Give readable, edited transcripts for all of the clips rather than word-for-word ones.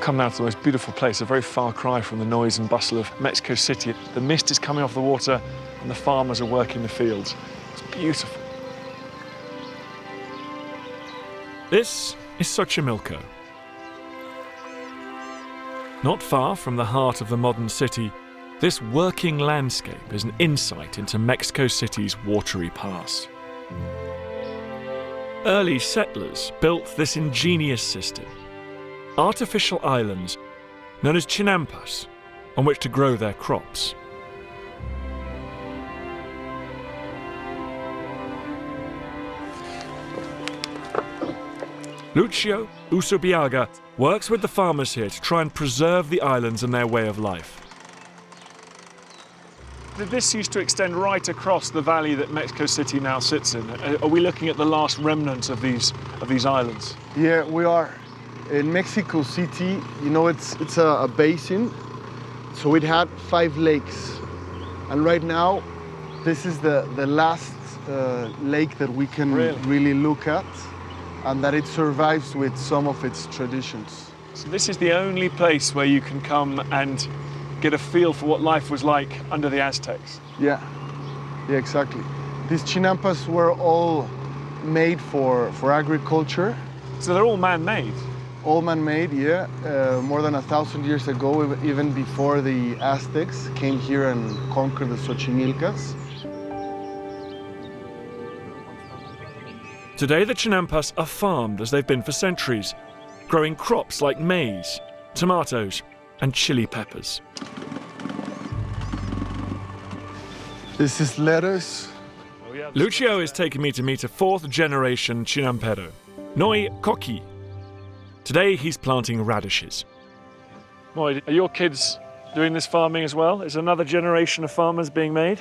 Come now to the most beautiful place, a very far cry from the noise and bustle of Mexico City. The mist is coming off the water and the farmers are working the fields. It's beautiful. This is Xochimilco. Not far from the heart of the modern city, this working landscape is an insight into Mexico City's watery past. Early settlers built this ingenious system. Artificial islands, known as chinampas, on which to grow their crops. Lucio Usubiaga works with the farmers here to try and preserve the islands and their way of life. This used to extend right across the valley that Mexico City now sits in. Are we looking at the last remnants of these islands? Yeah, we are. In Mexico City, you know, it's a basin, so it had 5 lakes. And right now, this is the last lake that we can really look at, and that it survives with some of its traditions. So this is the only place where you can come and get a feel for what life was like under the Aztecs. Yeah, exactly. These chinampas were all made for agriculture. So they're all man-made? All man-made, yeah. More than 1,000 years ago, even before the Aztecs came here and conquered the Xochimilcas. Today the chinampas are farmed as they've been for centuries, growing crops like maize, tomatoes, and chili peppers. This is lettuce. Lucio is taking me to meet a 4th-generation chinampero, Noi Coqui. Today he's planting radishes. Moy, are your kids doing this farming as well? Is another generation of farmers being made?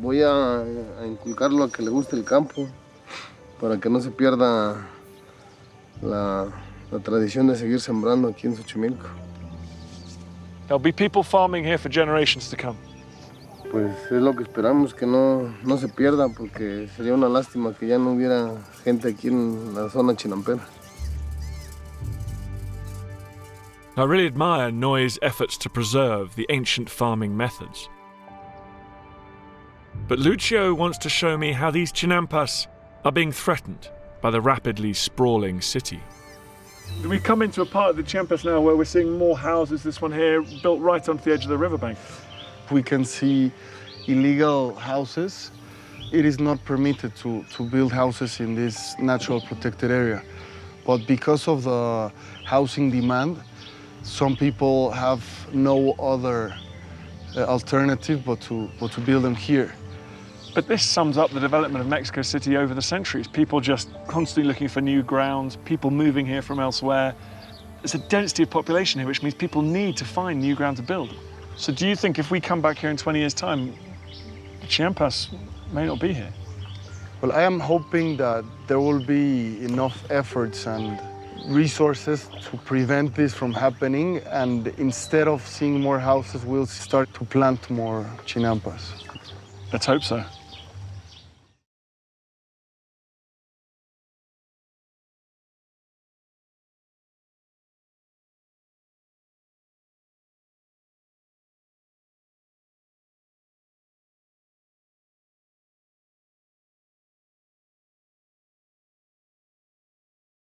Voy a inculcarlo a que le guste el campo, para que no se pierda la tradición de seguir sembrando aquí en Xochimilco. There'll be people farming here for generations to come. Pues es lo que esperamos, que no se pierda, porque sería una lástima que ya no hubiera gente aquí en la zona chinampera. I really admire Noi's efforts to preserve the ancient farming methods. But Lucio wants to show me how these chinampas are being threatened by the rapidly sprawling city. We come into a part of the Chinampas now where we're seeing more houses, this one here, built right onto the edge of the riverbank. We can see illegal houses. It is not permitted to build houses in this natural protected area. But because of the housing demand, some people have no other alternative but to build them here. But this sums up the development of Mexico City over the centuries. People just constantly looking for new grounds, people moving here from elsewhere. There's a density of population here, which means people need to find new ground to build. So do you think if we come back here in 20 years' time, the Chinampas may not be here? Well, I am hoping that there will be enough efforts and resources to prevent this from happening, and instead of seeing more houses, we'll start to plant more chinampas. Let's hope so.